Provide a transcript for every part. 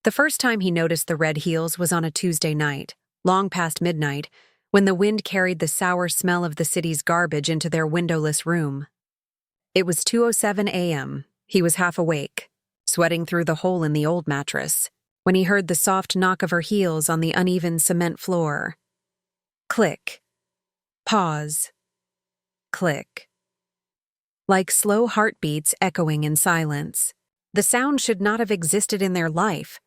The first time he noticed the red heels was on a Tuesday night, long past midnight, when the wind carried the sour smell of the city's garbage into their windowless room. It was 2:07 a.m. He was half awake, sweating through the hole in the old mattress, when he heard the soft knock of her heels on the uneven cement floor. Click. Pause. Click. Like slow heartbeats echoing in silence. The sound should not have existed in their life.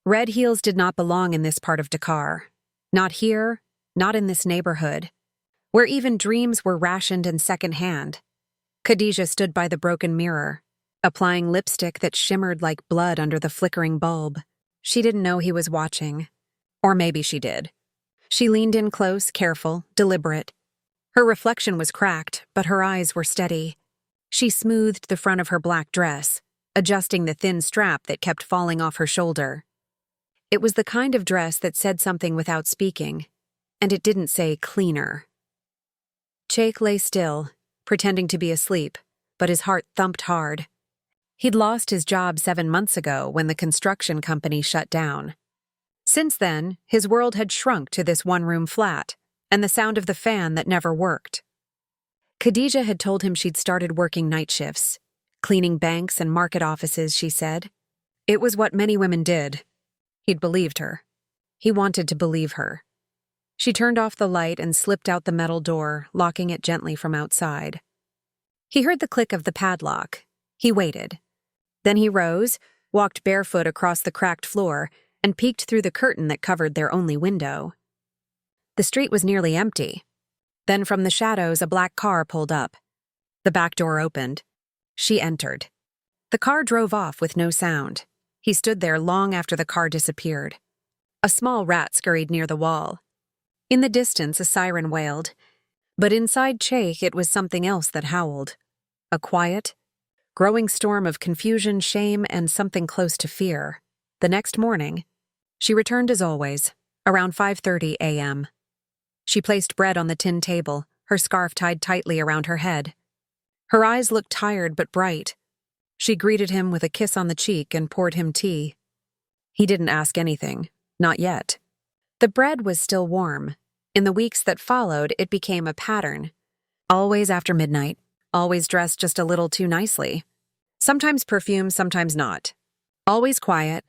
Red heels did not belong in this part of Dakar. Not here, not in this neighborhood, where even dreams were rationed and second-hand. Khadija stood by the broken mirror, applying lipstick that shimmered like blood under the flickering bulb. She didn't know he was watching. Or maybe she did. She leaned in close, careful, deliberate. Her reflection was cracked, but her eyes were steady. She smoothed the front of her black dress, adjusting the thin strap that kept falling off her shoulder. It was the kind of dress that said something without speaking, and it didn't say cleaner. Cheikh lay still, pretending to be asleep, but his heart thumped hard. He'd lost his job 7 months ago when the construction company shut down. Since then, his world had shrunk to this one-room flat, and the sound of the fan that never worked. Khadija had told him she'd started working night shifts, cleaning banks and market offices, she said. It was what many women did. He'd believed her. He wanted to believe her. She turned off the light and slipped out the metal door, locking it gently from outside. He heard the click of the padlock. He waited. Then he rose, walked barefoot across the cracked floor, and peeked through the curtain that covered their only window. The street was nearly empty. Then from the shadows, a black car pulled up. The back door opened. She entered. The car drove off with no sound. He stood there long after the car disappeared. A small rat scurried near the wall. In the distance, a siren wailed. But inside Cheikh, it was something else that howled. A quiet, growing storm of confusion, shame, and something close to fear. The next morning, she returned as always, around 5:30 a.m. She placed bread on the tin table, her scarf tied tightly around her head. Her eyes looked tired but bright. She greeted him with a kiss on the cheek and poured him tea. He didn't ask anything, not yet. The bread was still warm. In the weeks that followed, it became a pattern. Always after midnight, always dressed just a little too nicely. Sometimes perfume, sometimes not. Always quiet,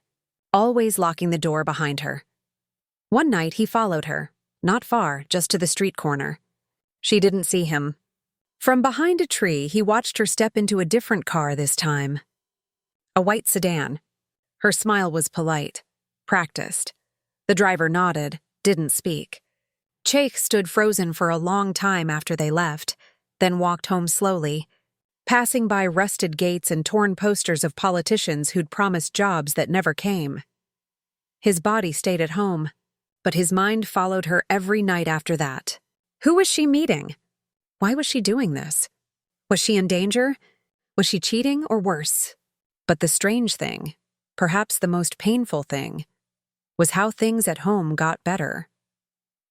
always locking the door behind her. One night he followed her, not far, just to the street corner. She didn't see him. From behind a tree, he watched her step into a different car this time. A white sedan. Her smile was polite, practiced. The driver nodded, didn't speak. Cheikh stood frozen for a long time after they left, then walked home slowly, passing by rusted gates and torn posters of politicians who'd promised jobs that never came. His body stayed at home, but his mind followed her every night after that. Who was she meeting? Why was she doing this? Was she in danger? Was she cheating or worse? But the strange thing, perhaps the most painful thing, was how things at home got better.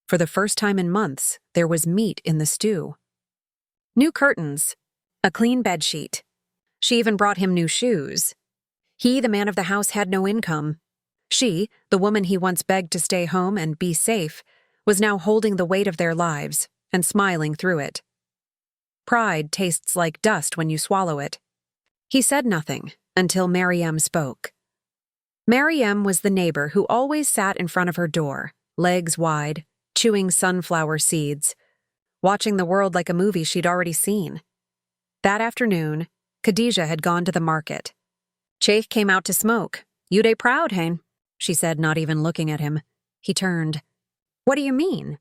For the first time in months, there was meat in the stew. New curtains, a clean bedsheet. She even brought him new shoes. He, the man of the house, had no income. She, the woman he once begged to stay home and be safe, was now holding the weight of their lives and smiling through it. Pride tastes like dust when you swallow it. He said nothing until Maryam spoke. Maryam was the neighbor who always sat in front of her door, legs wide, chewing sunflower seeds, watching the world like a movie she'd already seen. That afternoon, Khadija had gone to the market. Cheikh came out to smoke. "You dey proud, hein?" she said, not even looking at him. He turned. "What do you mean?"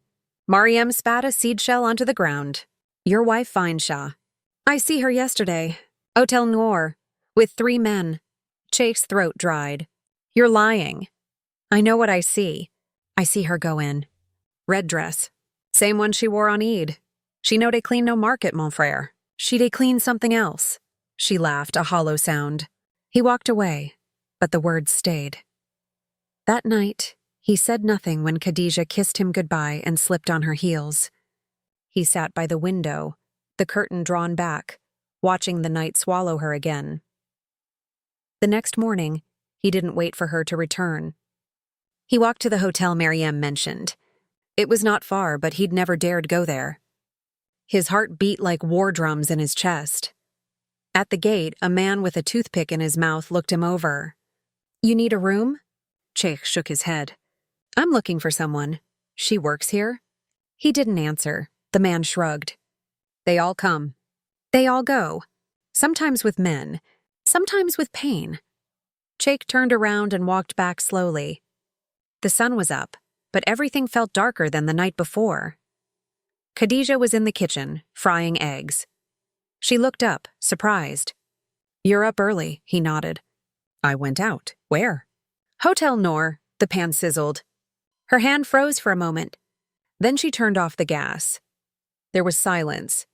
Maryam spat a seed shell onto the ground. "Your wife fine, Shah. I see her yesterday. Hotel Noir, with 3 men." Cheikh's throat dried. "You're lying." "I know what I see. I see her go in. Red dress. Same one she wore on Eid. She no dey clean no market, mon frère. She dey clean something else." She laughed, a hollow sound. He walked away, but the words stayed. That night, he said nothing when Khadija kissed him goodbye and slipped on her heels. He sat by the window, the curtain drawn back, watching the night swallow her again. The next morning, He didn't wait for her to return. He walked to the hotel Maryam mentioned. It was not far, but he'd never dared go there. His heart beat like war drums in his chest. At the gate, a man with a toothpick in his mouth looked him over. "You need a room?" Sheikh shook his head. "I'm looking for someone. She works here?" He didn't answer. The man shrugged. "They all come. They all go. Sometimes with men, sometimes with pain." Sheikh turned around and walked back slowly. The sun was up, but everything felt darker than the night before. Khadija was in the kitchen, frying eggs. She looked up, surprised. "You're up early," he nodded. "I went out. Where?" "Hotel Noor," the pan sizzled. Her hand froze for a moment. Then she turned off the gas. There was silence.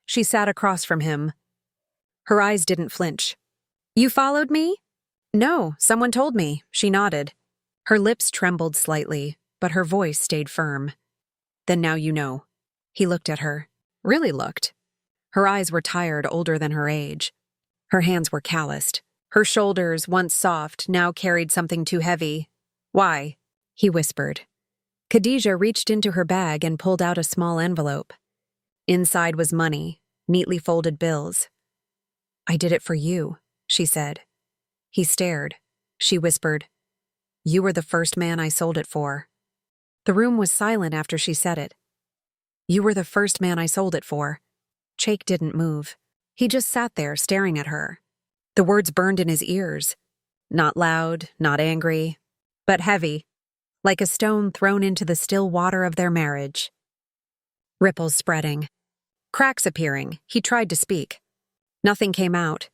She sat across from him. Her eyes didn't flinch. "You followed me?" "No, someone told me," she nodded. Her lips trembled slightly, but her voice stayed firm. "Then now you know." He looked at her. Really looked. Her eyes were tired, older than her age. Her hands were calloused. Her shoulders, once soft, now carried something too heavy. "Why?" he whispered. Khadija reached into her bag and pulled out a small envelope. Inside was money, neatly folded bills. "I did it for you," she said. He stared. She whispered, "You were the first man I sold it for." The room was silent after she said it. "You were the first man I sold it for." Sheikh didn't move. He just sat there staring at her. The words burned in his ears. Not loud, not angry, but heavy, like a stone thrown into the still water of their marriage. Ripples spreading. Cracks appearing. He tried to speak. Nothing came out.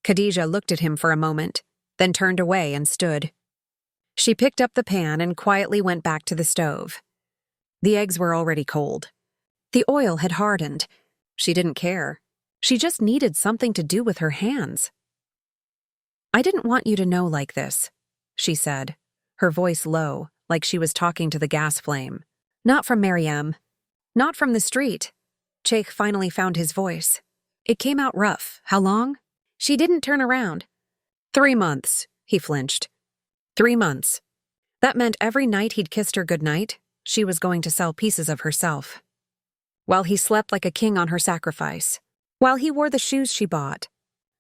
Khadija looked at him for a moment, then turned away and stood. She picked up the pan and quietly went back to the stove. The eggs were already cold. The oil had hardened. She didn't care. She just needed something to do with her hands. "I didn't want you to know like this," she said, her voice low, like she was talking to the gas flame. "Not from Maryam. Not from the street." Sheikh finally found his voice. It came out rough. "How long?" She didn't turn around. 3 months, he flinched. 3 months. That meant every night he'd kissed her goodnight, she was going to sell pieces of herself. While he slept like a king on her sacrifice. While he wore the shoes she bought.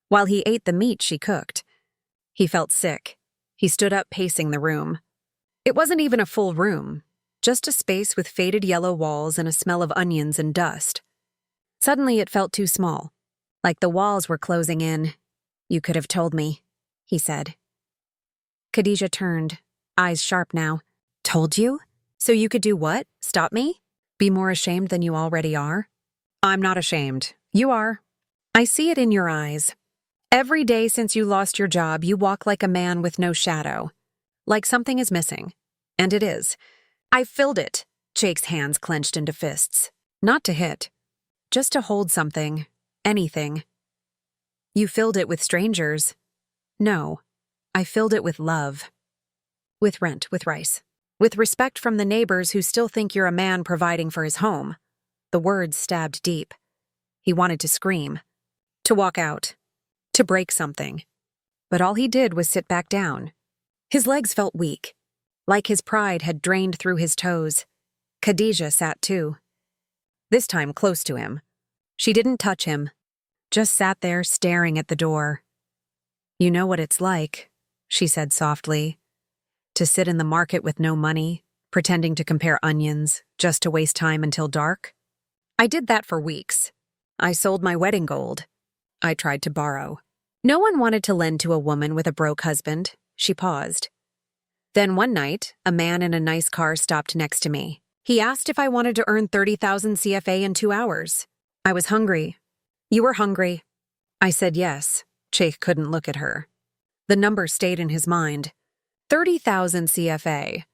While he ate the meat she cooked. He felt sick. He stood up, pacing the room. It wasn't even a full room, just a space with faded yellow walls and a smell of onions and dust. Suddenly it felt too small, like the walls were closing in. "You could have told me," he said. Khadija turned, eyes sharp now. "Told you? So you could do what? Stop me? Be more ashamed than you already are?" "I'm not ashamed. You are. I see it in your eyes. Every day since you lost your job, you walk like a man with no shadow. Like something is missing. And it is. I filled it." Sheikh's hands clenched into fists. Not to hit. Just to hold something. Anything. "You filled it with strangers." "No. I filled it with love. With rent, with rice. With respect from the neighbors who still think you're a man providing for his home." The words stabbed deep. He wanted to scream. To walk out. To break something. But all he did was sit back down. His legs felt weak. Like his pride had drained through his toes. Khadija sat too. This time close to him. She didn't touch him. Just sat there staring at the door. "You know what it's like," she said softly. "To sit in the market with no money, pretending to compare onions, just to waste time until dark. I did that for weeks. I sold my wedding gold. I tried to borrow. No one wanted to lend to a woman with a broke husband." She paused. "Then one night, a man in a nice car stopped next to me. He asked if I wanted to earn 30,000 CFA in 2 hours. I was hungry. You were hungry." I said yes. Sheikh couldn't look at her. The number stayed in his mind. 30,000 CFA.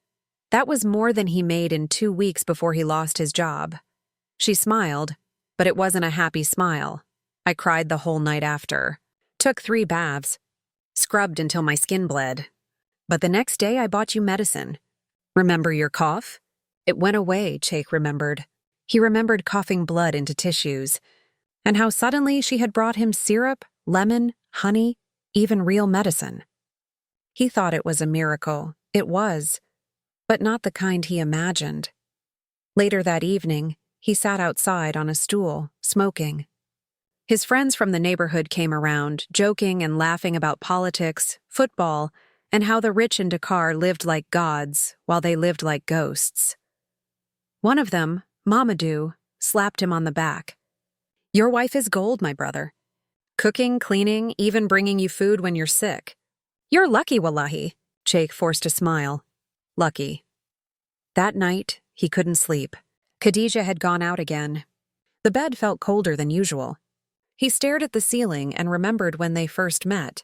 That was more than he made in 2 weeks before he lost his job. She smiled, but it wasn't a happy smile. I cried the whole night after. Took 3 baths. Scrubbed until my skin bled. But the next day I bought you medicine. Remember your cough? It went away, Sheikh remembered. He remembered coughing blood into tissues. And how suddenly she had brought him syrup, lemon, honey, even real medicine. He thought it was a miracle. It was, but not the kind he imagined. Later that evening, he sat outside on a stool, smoking. His friends from the neighborhood came around, joking and laughing about politics, football, and how the rich in Dakar lived like gods while they lived like ghosts. One of them, Mamadou, slapped him on the back. "Your wife is gold, my brother. Cooking, cleaning, even bringing you food when you're sick. You're lucky, wallahi." Sheikh forced a smile. Lucky. That night, he couldn't sleep. Khadija had gone out again. The bed felt colder than usual. He stared at the ceiling and remembered when they first met.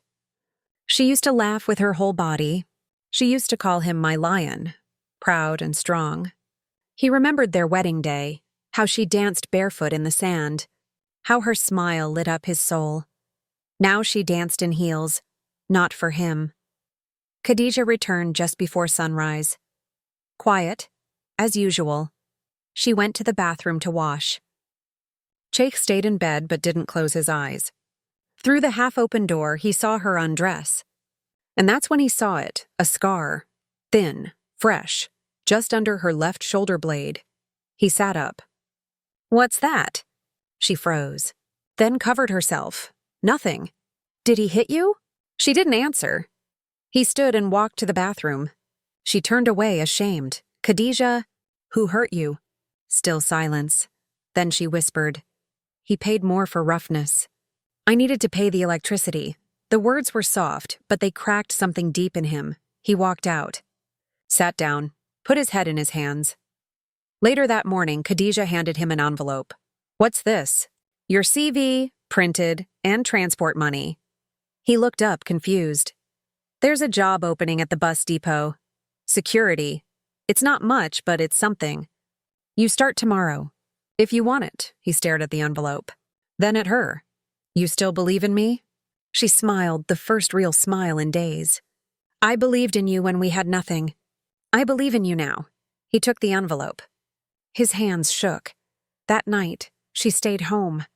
She used to laugh with her whole body. She used to call him my lion, proud and strong. He remembered their wedding day, how she danced barefoot in the sand, how her smile lit up his soul. Now she danced in heels, not for him. Khadija returned just before sunrise. Quiet, as usual. She went to the bathroom to wash. Sheikh stayed in bed but didn't close his eyes. Through the half-open door, he saw her undress. And that's when he saw it, a scar, thin, fresh, just under her left shoulder blade. He sat up. "What's that?" She froze, then covered herself. "Nothing." "Did he hit you?" She didn't answer. He stood and walked to the bathroom. She turned away, ashamed. "Khadija, who hurt you?" Still silence. Then she whispered, "He paid more for roughness. I needed to pay the electricity." The words were soft, but they cracked something deep in him. He walked out. Sat down, put his head in his hands. Later that morning, Khadija handed him an envelope. "What's this?" "Your CV, printed, and transport money." He looked up, confused. "There's a job opening at the bus depot. Security. It's not much, but it's something. You start tomorrow. If you want it." He stared at the envelope. Then at her. "You still believe in me?" She smiled, the first real smile in days. "I believed in you when we had nothing. I believe in you now." He took the envelope. His hands shook. That night, she stayed home.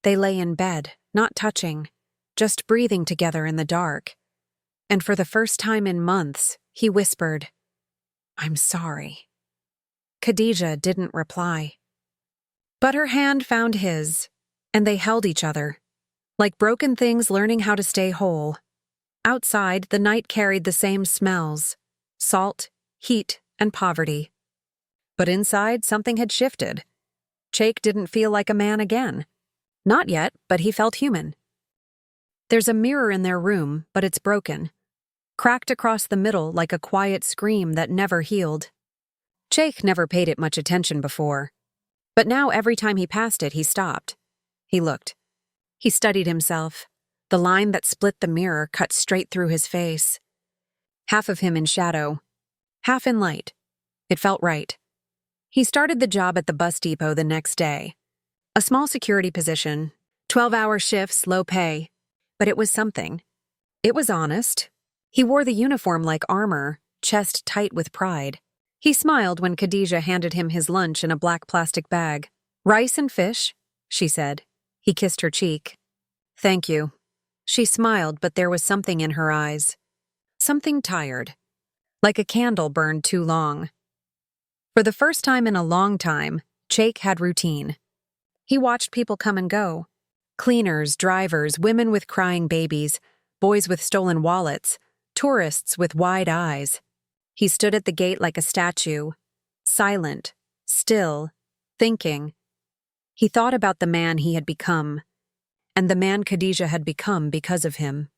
They lay in bed, not touching, just breathing together in the dark. And for the first time in months, he whispered, "I'm sorry." Khadija didn't reply. But her hand found his, and they held each other, like broken things learning how to stay whole. Outside, the night carried the same smells: salt, heat, and poverty. But inside, something had shifted. Sheikh didn't feel like a man again. Not yet, but he felt human. There's a mirror in their room, but it's broken. Cracked across the middle like a quiet scream that never healed. Sheikh never paid it much attention before. But now every time he passed it, he stopped. He looked. He studied himself. The line that split the mirror cut straight through his face. Half of him in shadow, half in light. It felt right. He started the job at the bus depot the next day. A small security position, 12-hour shifts, low pay. But it was something. It was honest. He wore the uniform like armor, chest tight with pride. He smiled when Khadija handed him his lunch in a black plastic bag. "Rice and fish," she said. He kissed her cheek. "Thank you." She smiled, but there was something in her eyes. Something tired. Like a candle burned too long. For the first time in a long time, Sheikh had routine. He watched people come and go. Cleaners, drivers, women with crying babies, boys with stolen wallets, tourists with wide eyes. He stood at the gate like a statue, silent, still, thinking. He thought about the man he had become, and the man Khadija had become because of him.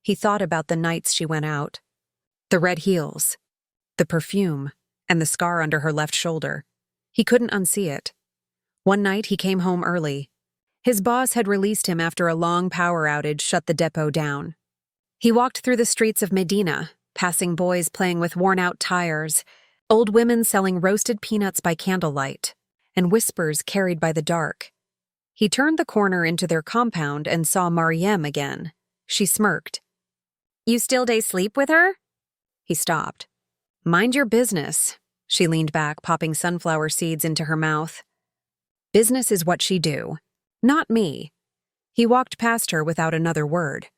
He thought about the nights she went out, the red heels, the perfume, and the scar under her left shoulder. He couldn't unsee it. One night he came home early. His boss had released him after a long power outage shut the depot down. He walked through the streets of Medina, passing boys playing with worn-out tires, old women selling roasted peanuts by candlelight, and whispers carried by the dark. He turned the corner into their compound and saw Mariam again. She smirked. "You still day sleep with her?" He stopped. "Mind your business." She leaned back, popping sunflower seeds into her mouth. "Business is what she do, not me." He walked past her without another word.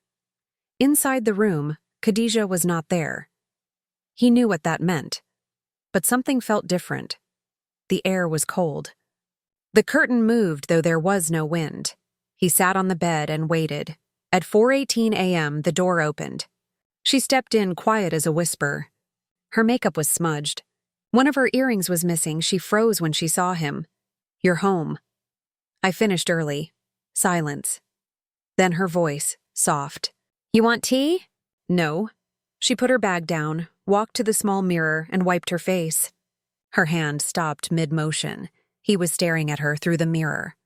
Inside the room, Khadija was not there. He knew what that meant. But something felt different. The air was cold. The curtain moved, though there was no wind. He sat on the bed and waited. At 4:18 a.m., the door opened. She stepped in, quiet as a whisper. Her makeup was smudged. One of her earrings was missing. She froze when she saw him. "You're home." "I finished early." Silence. Then her voice, soft. "You want tea?" "No." She put her bag down, walked to the small mirror, and wiped her face. Her hand stopped mid-motion. He was staring at her through the mirror.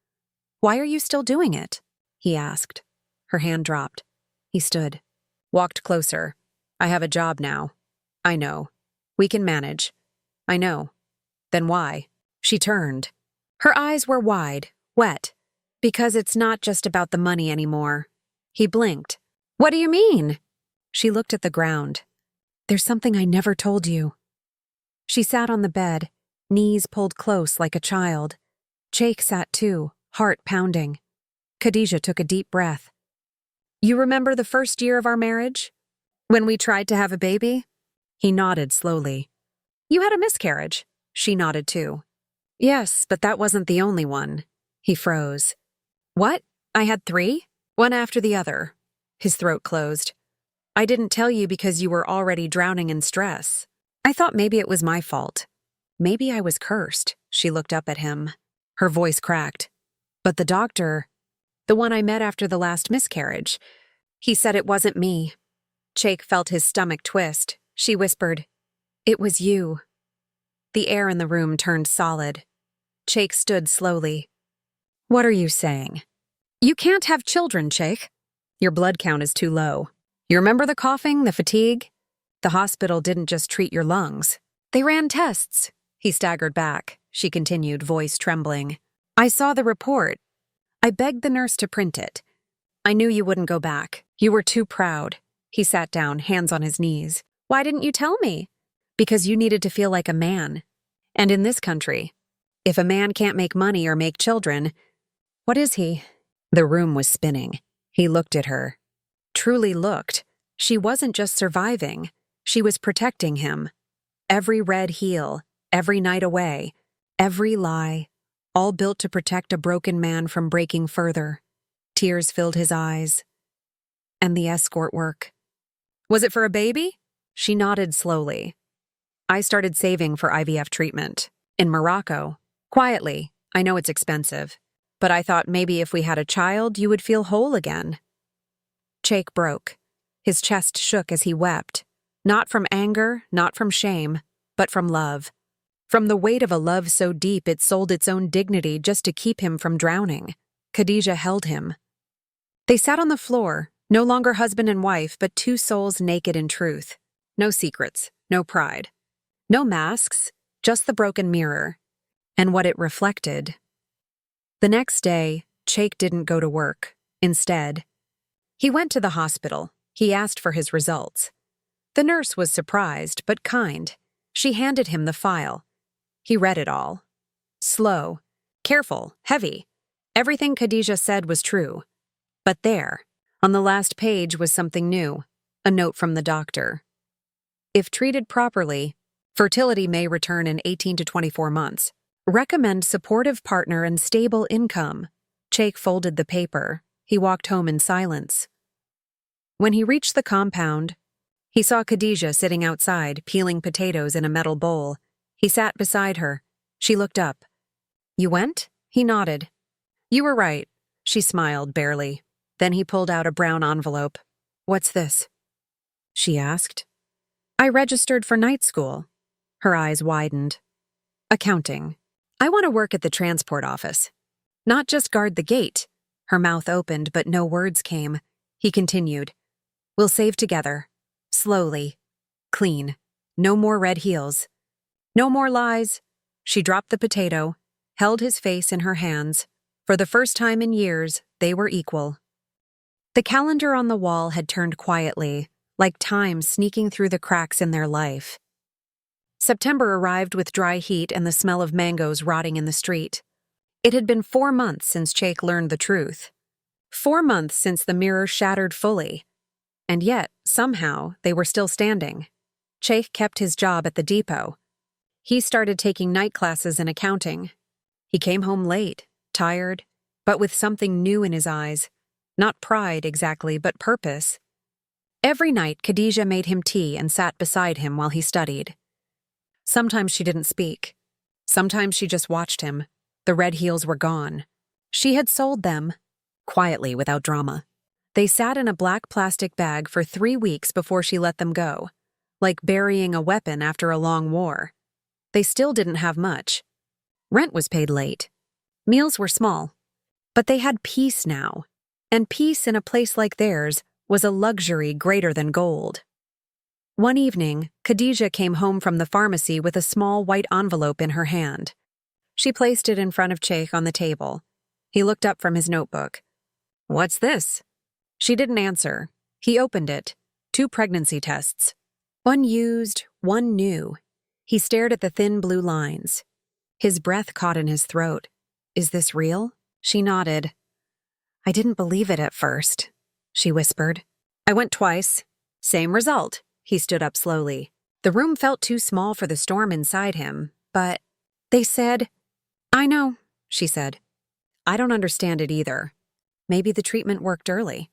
"Why are you still doing it?" he asked. Her hand dropped. He stood. Walked closer. "I have a job now." "I know. We can manage." "I know." "Then why?" She turned. Her eyes were wide, wet. "Because it's not just about the money anymore." He blinked. "What do you mean?" She looked at the ground. "There's something I never told you." She sat on the bed, knees pulled close like a child. Jake sat too, heart pounding. Khadija took a deep breath. "You remember the first year of our marriage? When we tried to have a baby?" He nodded slowly. "You had a miscarriage." She nodded too. "Yes, but that wasn't the only one." He froze. "What? I had 3? One after the other." His throat closed. "I didn't tell you because you were already drowning in stress. I thought maybe it was my fault. Maybe I was cursed." She looked up at him. Her voice cracked. "But the doctor, the one I met after the last miscarriage, he said it wasn't me." Jake felt his stomach twist. She whispered, "It was you." The air in the room turned solid. Jake stood slowly. "What are you saying?" "You can't have children, Jake. Your blood count is too low. You remember the coughing, the fatigue? The hospital didn't just treat your lungs. They ran tests." He staggered back. She continued, voice trembling. "I saw the report. I begged the nurse to print it. I knew you wouldn't go back. You were too proud." He sat down, hands on his knees. "Why didn't you tell me?" "Because you needed to feel like a man. And in this country, if a man can't make money or make children, what is he?" The room was spinning. He looked at her. Truly looked. She wasn't just surviving. She was protecting him. Every red heel, every night away, every lie, all built to protect a broken man from breaking further. Tears filled his eyes. "And the escort work. Was it for a baby?" She nodded slowly. "I started saving for IVF treatment. In Morocco. Quietly. I know it's expensive. But I thought maybe if we had a child, you would feel whole again." Jake broke. His chest shook as he wept. Not from anger, not from shame, but from love. From the weight of a love so deep it sold its own dignity just to keep him from drowning. Khadija held him. They sat on the floor, no longer husband and wife, but two souls naked in truth. No secrets, no pride. No masks, just the broken mirror. And what it reflected. The next day, Jake didn't go to work. Instead, he went to the hospital. He asked for his results. The nurse was surprised, but kind. She handed him the file. He read it all. Slow, careful, heavy. Everything Khadija said was true. But there, on the last page, was something new. A note from the doctor. If treated properly, fertility may return in 18 to 24 months. Recommend supportive partner and stable income. Jake folded the paper. He walked home in silence. When he reached the compound, he saw Khadija sitting outside, peeling potatoes in a metal bowl. He sat beside her. She looked up. "You went?" He nodded. "You were right." She smiled barely. Then he pulled out a brown envelope. "What's this?" she asked. "I registered for night school." Her eyes widened. "Accounting. I want to work at the transport office. Not just guard the gate." Her mouth opened, but no words came. He continued. "We'll save together. Slowly. Clean. No more red heels. No more lies." She dropped the potato, held his face in her hands. For the first time in years, they were equal. The calendar on the wall had turned quietly, like time sneaking through the cracks in their life. September arrived with dry heat and the smell of mangoes rotting in the street. It had been 4 months since Jake learned the truth. 4 months since the mirror shattered fully. And yet, somehow, they were still standing. Cheikh kept his job at the depot. He started taking night classes in accounting. He came home late, tired, but with something new in his eyes. Not pride exactly, but purpose. Every night, Khadija made him tea and sat beside him while he studied. Sometimes she didn't speak. Sometimes she just watched him. The red heels were gone. She had sold them, quietly, without drama. They sat in a black plastic bag for 3 weeks before she let them go, like burying a weapon after a long war. They still didn't have much. Rent was paid late. Meals were small. But they had peace now, and peace in a place like theirs was a luxury greater than gold. One evening, Khadija came home from the pharmacy with a small white envelope in her hand. She placed it in front of Cheikh on the table. He looked up from his notebook. "What's this?" She didn't answer. He opened it. 2 pregnancy tests. One used, one new. He stared at the thin blue lines. His breath caught in his throat. "Is this real?" She nodded. "I didn't believe it at first," she whispered. "I went twice. Same result." He stood up slowly. The room felt too small for the storm inside him, but they said, "I know," she said. "I don't understand it either. Maybe the treatment worked early.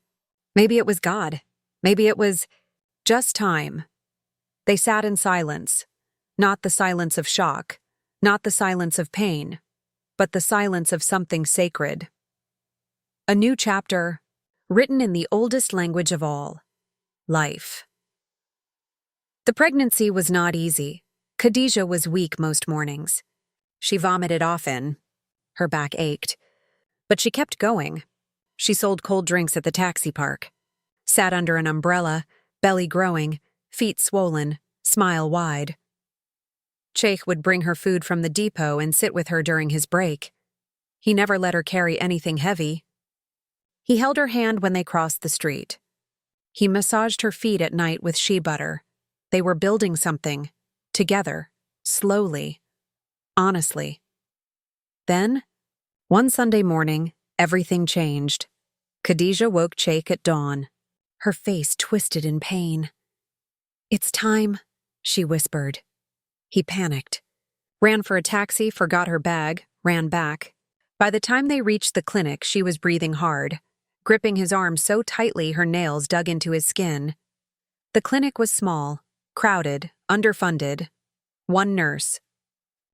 Maybe it was God. Maybe it was just time." They sat in silence, not the silence of shock, not the silence of pain, but the silence of something sacred. A new chapter, written in the oldest language of all, life. The pregnancy was not easy. Khadija was weak most mornings. She vomited often. Her back ached. But she kept going. She sold cold drinks at the taxi park, sat under an umbrella, belly growing, feet swollen, smile wide. Cheikh would bring her food from the depot and sit with her during his break. He never let her carry anything heavy. He held her hand when they crossed the street. He massaged her feet at night with shea butter. They were building something, together, slowly, honestly. Then, one Sunday morning, everything changed. Khadija woke Cheikh at dawn, her face twisted in pain. "It's time," she whispered. He panicked. Ran for a taxi, forgot her bag, ran back. By the time they reached the clinic, she was breathing hard, gripping his arm so tightly her nails dug into his skin. The clinic was small, crowded, underfunded. 1 nurse.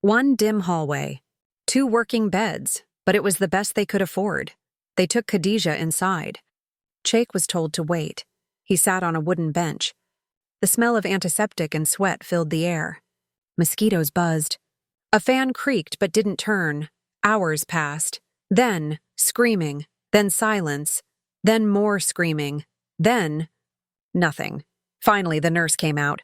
1 dim hallway. 2 working beds, but it was the best they could afford. They took Khadija inside. Cheikh was told to wait. He sat on a wooden bench. The smell of antiseptic and sweat filled the air. Mosquitoes buzzed. A fan creaked but didn't turn. Hours passed. Then, screaming. Then silence. Then more screaming. Then, nothing. Finally, the nurse came out.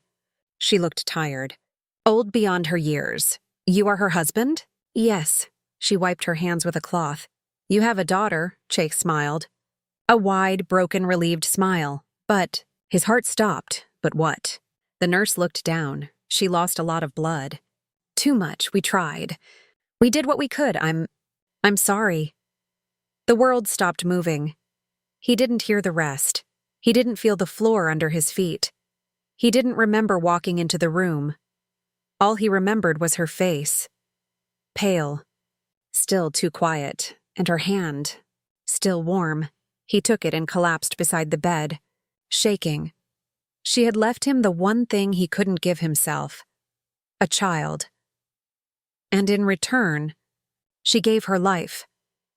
She looked tired. Old beyond her years. "You are her husband?" "Yes." She wiped her hands with a cloth. "You have a daughter," Cheikh smiled. A wide, broken, relieved smile. But his heart stopped. But what? The nurse looked down. "She lost a lot of blood." "Too much. We tried. We did what we could. I'm sorry." The world stopped moving. He didn't hear the rest. He didn't feel the floor under his feet. He didn't remember walking into the room. All he remembered was her face. Pale. Still too quiet. And her hand. Still warm. He took it and collapsed beside the bed, shaking. She had left him the one thing he couldn't give himself. A child. And in return, she gave her life.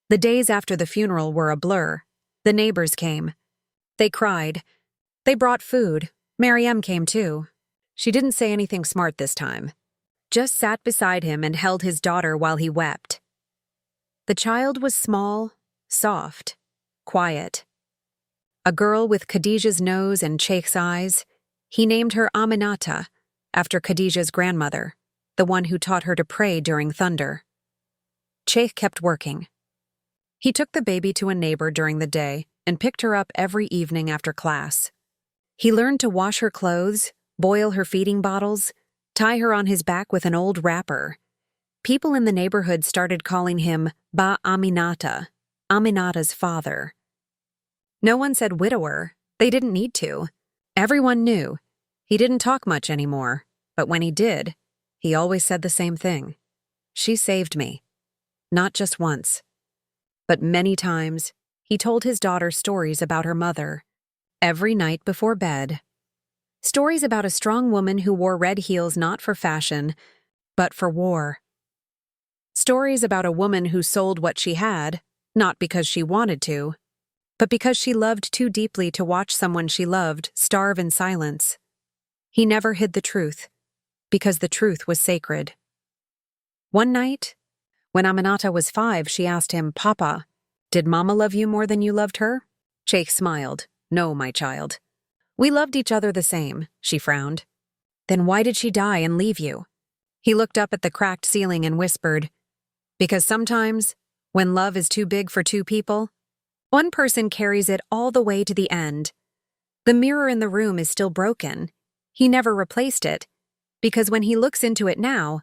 The days after the funeral were a blur. The neighbors came. They cried. They brought food. Mariam came too. She didn't say anything smart this time. Just sat beside him and held his daughter while he wept. The child was small, soft, quiet. A girl with Khadija's nose and Cheikh's eyes. He named her Aminata, after Khadija's grandmother, the one who taught her to pray during thunder. Cheikh kept working. He took the baby to a neighbor during the day and picked her up every evening after class. He learned to wash her clothes, boil her feeding bottles, tie her on his back with an old wrapper. People in the neighborhood started calling him Ba Aminata, Aminata's father. No one said widower, They didn't need to. Everyone knew. He didn't talk much anymore, but when he did, he always said the same thing. She saved me. Not just once, but many times. He told his daughter stories about her mother, every night before bed. Stories about a strong woman who wore red heels not for fashion, but for war. Stories about a woman who sold what she had, not because she wanted to, but because she loved too deeply to watch someone she loved starve in silence. He never hid the truth, because the truth was sacred. One night, when Aminata was 5, she asked him, "Papa, did Mama love you more than you loved her?" Sheikh smiled. "No, my child. We loved each other the same," she frowned. "Then why did she die and leave you?" He looked up at the cracked ceiling and whispered, "Because sometimes, when love is too big for two people, one person carries it all the way to the end. The mirror in the room is still broken. He never replaced it, because when he looks into it now,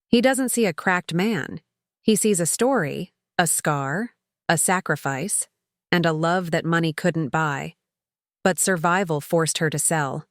he doesn't see a cracked man. He sees a story, a scar, a sacrifice, and a love that money couldn't buy. But survival forced her to sell.